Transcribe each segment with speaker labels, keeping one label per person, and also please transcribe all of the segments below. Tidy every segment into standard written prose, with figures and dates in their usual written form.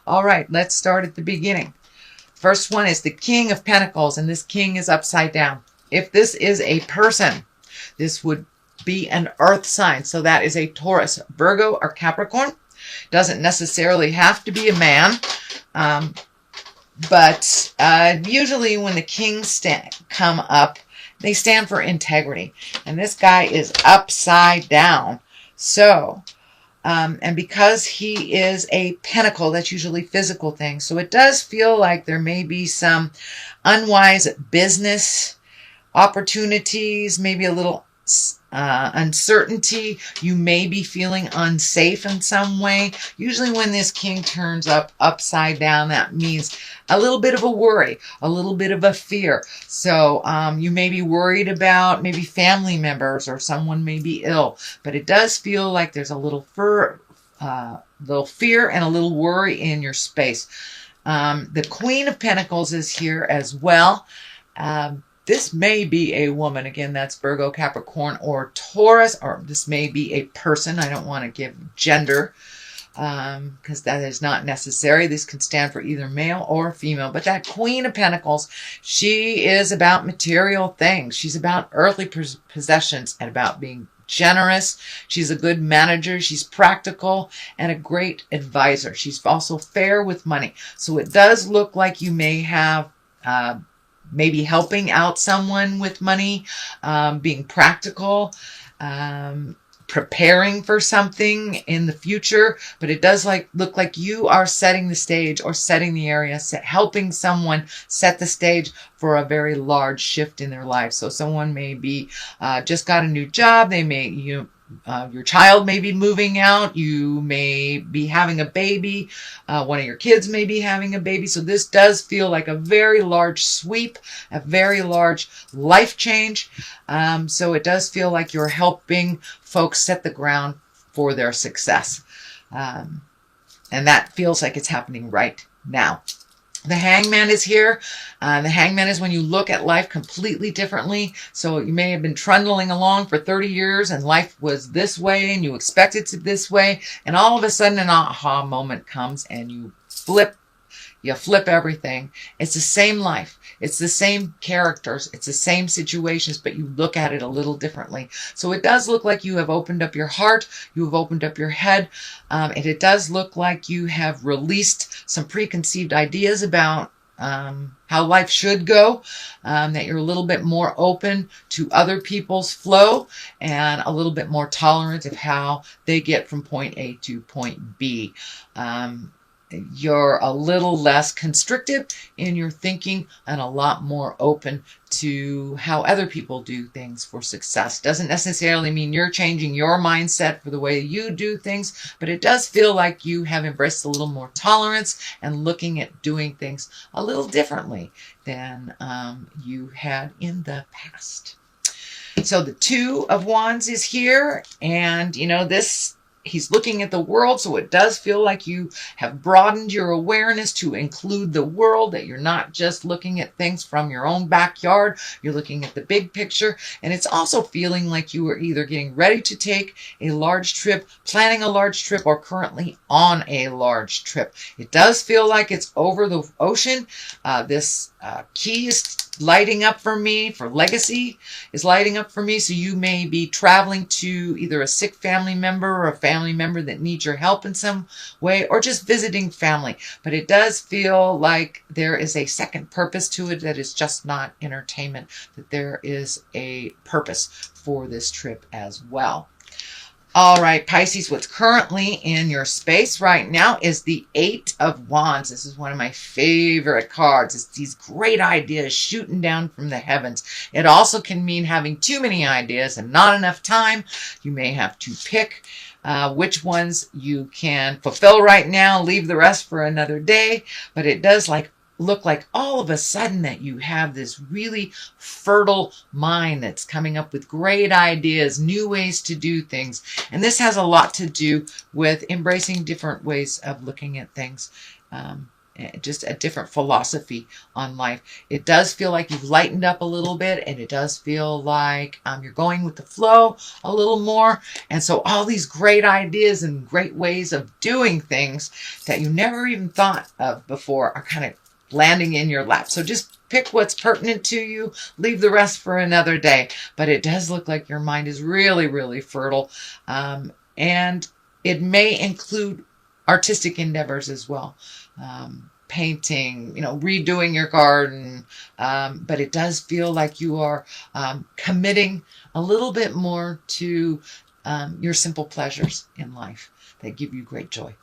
Speaker 1: All right, let's start at the beginning. First one is the King of Pentacles, and this king is upside down. If this is a person, this would be an earth sign. So that is a Taurus, Virgo, or Capricorn. Doesn't necessarily have to be a man. But usually when the kings come up, they stand for integrity. And this guy is upside down. So, and because he is a pentacle, that's usually physical things. So it does feel like there may be some unwise business opportunities, maybe a little uncertainty. You may be feeling unsafe in some way. Usually when this king turns upside down, that means a little bit of a worry, a little bit of a fear. So you may be worried about maybe family members, or someone may be ill, but it does feel like there's a little fear and a little worry in your space. The Queen of Pentacles is here as well. This may be a woman. Again, that's Virgo, Capricorn, or Taurus, or this may be a person. I don't want to give gender because that is not necessary. This can stand for either male or female. But that Queen of Pentacles, she is about material things. She's about earthly possessions and about being generous. She's a good manager. She's practical and a great advisor. She's also fair with money. So it does look like you may have maybe helping out someone with money, being practical, preparing for something in the future. But it does look like you are setting the stage or setting the area, helping someone set the stage for a very large shift in their life. So someone may be just got a new job. They may, your child may be moving out. You may be having a baby. One of your kids may be having a baby. So this does feel like a very large sweep, a very large life change. So it does feel like you're helping folks set the ground for their success. And that feels like it's happening right now. The Hangman is here. The Hangman is when you look at life completely differently. So you may have been trundling along for 30 years and life was this way and you expected it this way. And all of a sudden an aha moment comes and you flip everything. It's the same life. It's the same characters. It's the same situations, but you look at it a little differently. So it does look like you have opened up your heart. You have opened up your head. And it does look like you have released some preconceived ideas about how life should go, that you're a little bit more open to other people's flow and a little bit more tolerant of how they get from point A to point B. You're a little less constricted in your thinking and a lot more open to how other people do things for success. Doesn't necessarily mean you're changing your mindset for the way you do things, but it does feel like you have embraced a little more tolerance and looking at doing things a little differently than you had in the past. So the Two of Wands is here, and he's looking at the world, so it does feel like you have broadened your awareness to include the world, that you're not just looking at things from your own backyard, you're looking at the big picture. And it's also feeling like you are either getting ready to take a large trip, planning a large trip, or currently on a large trip. It does feel like it's over the ocean. This key is lighting up for me, for legacy is lighting up for me. So you may be traveling to either a sick family member or a family member that needs your help in some way, or just visiting family. But it does feel like there is a second purpose to it, that is just not entertainment, that there is a purpose for this trip as well. All right, Pisces, what's currently in your space right now is the Eight of Wands. This is one of my favorite cards. It's these great ideas shooting down from the heavens. It also can mean having too many ideas and not enough time. You may have to pick which ones you can fulfill right now, leave the rest for another day. But it does look like all of a sudden that you have this really fertile mind that's coming up with great ideas, new ways to do things. And this has a lot to do with embracing different ways of looking at things. just a different philosophy on life. It does feel like you've lightened up a little bit, and it does feel like you're going with the flow a little more. And so all these great ideas and great ways of doing things that you never even thought of before are kind of landing in your lap. So just pick what's pertinent to you, leave the rest for another day. But it does look like your mind is really, really fertile. And it may include artistic endeavors as well. Painting, redoing your garden. But it does feel like you are committing a little bit more to your simple pleasures in life that give you great joy.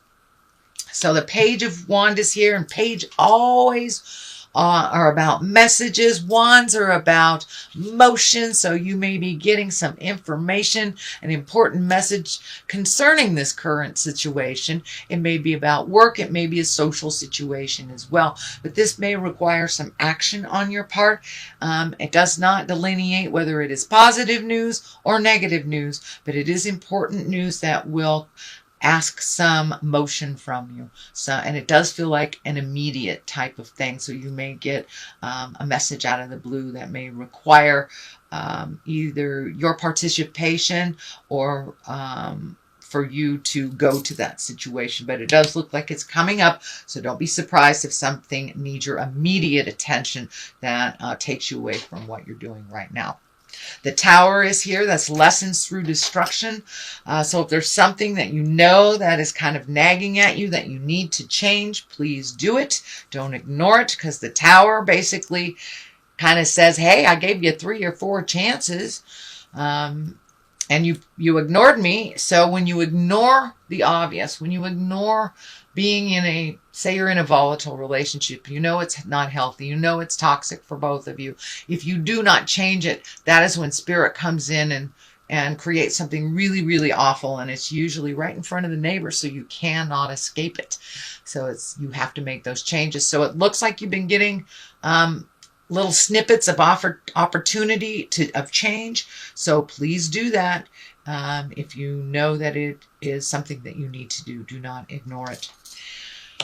Speaker 1: So the Page of Wands is here, and Page always are about messages. Wands are about motion, so you may be getting some information, an important message concerning this current situation. It may be about work, it may be a social situation as well, but this may require some action on your part. It does not delineate whether it is positive news or negative news, but it is important news that will ask some motion from you. So, and it does feel like an immediate type of thing. So you may get a message out of the blue that may require either your participation or for you to go to that situation. But it does look like it's coming up. So don't be surprised if something needs your immediate attention that takes you away from what you're doing right now. The Tower is here. That's lessons through destruction. So if there's something that you know that is kind of nagging at you that you need to change, please do it. Don't ignore it, because the Tower basically kind of says, hey, I gave you 3 or 4 chances and you ignored me. So when you ignore the obvious, when you ignore being in say you're in a volatile relationship, you know it's not healthy, you know it's toxic for both of you. If you do not change it, that is when Spirit comes in and creates something really, really awful. And it's usually right in front of the neighbor, so you cannot escape it. So you have to make those changes. So it looks like you've been getting little snippets of opportunity of change. So please do that. If you know that it is something that you need to do, do not ignore it.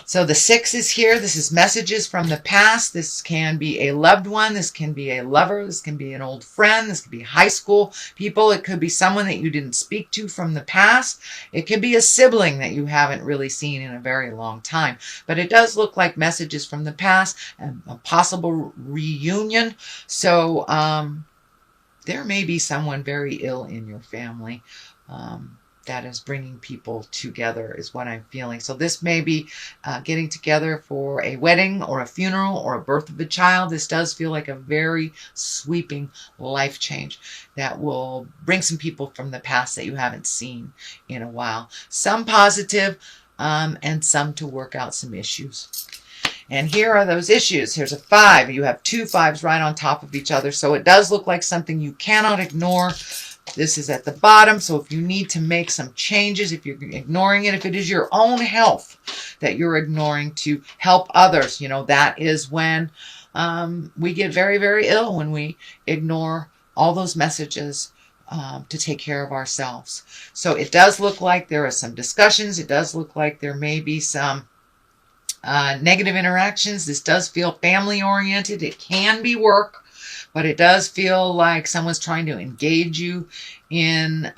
Speaker 1: So the 6 is here. This is messages from the past. This can be a loved one. This can be a lover. This can be an old friend. This could be high school people. It could be someone that you didn't speak to from the past. It could be a sibling that you haven't really seen in a very long time. But it does look like messages from the past and a possible reunion. So there may be someone very ill in your family. That is bringing people together is what I'm feeling. So this may be getting together for a wedding or a funeral or a birth of a child. This does feel like a very sweeping life change that will bring some people from the past that you haven't seen in a while. Some positive and some to work out some issues. And here are those issues. Here's a 5. You have 2 5s right on top of each other. So it does look like something you cannot ignore. This is at the bottom. So if you need to make some changes, if you're ignoring it, if it is your own health that you're ignoring to help others, that is when we get very, very ill, when we ignore all those messages to take care of ourselves. So it does look like there are some discussions. It does look like there may be some negative interactions. This does feel family oriented. It can be work, but it does feel like someone's trying to engage you in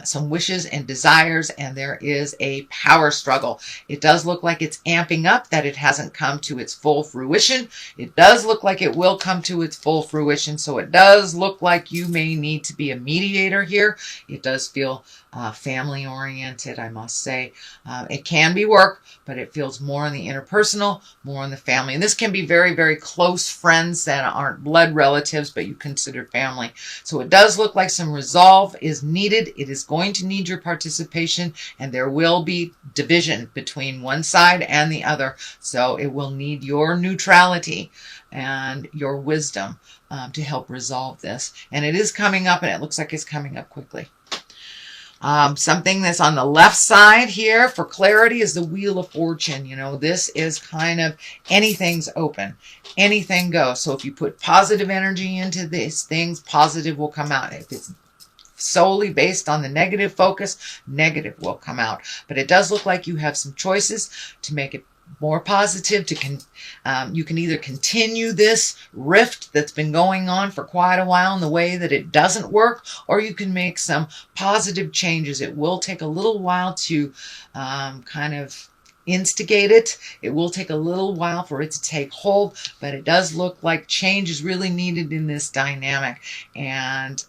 Speaker 1: some wishes and desires, and there is a power struggle. It does look like it's amping up, that it hasn't come to its full fruition. It does look like it will come to its full fruition, so it does look like you may need to be a mediator here. It does feel family oriented, I must say. It can be work, but it feels more on the interpersonal, more on the family. And this can be very, very close friends that aren't blood relatives, but you consider family. So it does look like some resolve is needed. It is going to need your participation, and there will be division between one side and the other. So it will need your neutrality and your wisdom to help resolve this. And it is coming up, and it looks like it's coming up quickly. Something that's on the left side here for clarity is the Wheel of Fortune. This is kind of anything's open, anything goes. So if you put positive energy into these things, positive will come out. If it's solely based on the negative focus, negative will come out. But it does look like you have some choices to make it more positive. You can either continue this rift that's been going on for quite a while in the way that it doesn't work, or you can make some positive changes. It will take a little while to kind of instigate it. It will take a little while for it to take hold, but it does look like change is really needed in this dynamic, and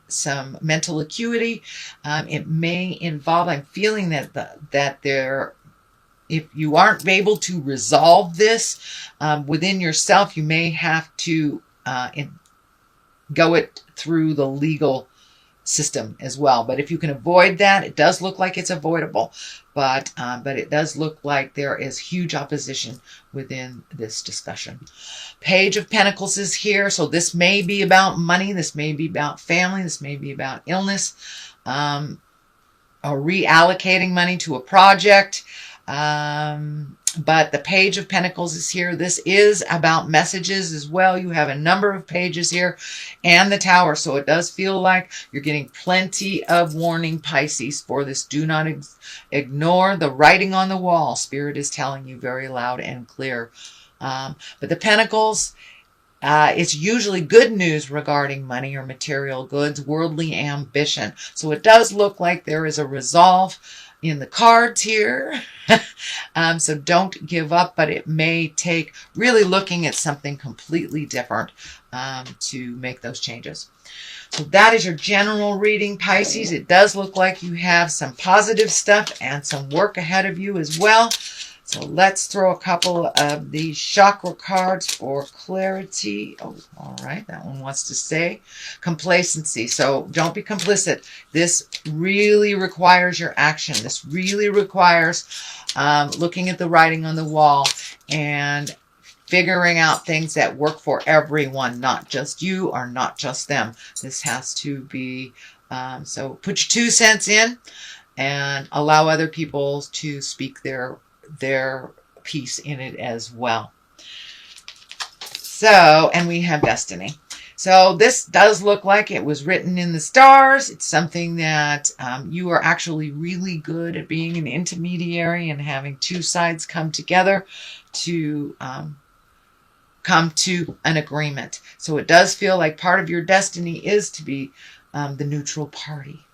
Speaker 1: some mental acuity. It may involve, I'm feeling that there, if you aren't able to resolve this within yourself, you may have to go it through the legal system as well. But if you can avoid that, it does look like it's avoidable. But it does look like there is huge opposition within this discussion. Page of Pentacles is here. So this may be about money. This may be about family. This may be about illness. Or reallocating money to a project. But the Page of Pentacles is here. This is about messages as well. You have a number of pages here and the Tower. So it does feel like you're getting plenty of warning, Pisces, for this. Do not ignore the writing on the wall. Spirit is telling you very loud and clear. But the Pentacles, it's usually good news regarding money or material goods, worldly ambition. So it does look like there is a resolve in the cards here. So don't give up, but it may take really looking at something completely different to make those changes. So that is your general reading, Pisces. It does look like you have some positive stuff and some work ahead of you as well. So let's throw a couple of these chakra cards for clarity. Oh, all right. That one wants to say complacency. So don't be complicit. This really requires your action. This really requires looking at the writing on the wall and figuring out things that work for everyone, not just you or not just them. This has to be, so put your 2 cents in and allow other people to speak their piece in it as well. So, and we have destiny. So this does look like it was written in the stars. It's something that you are actually really good at being an intermediary and having 2 sides come together to come to an agreement. So it does feel like part of your destiny is to be the neutral party.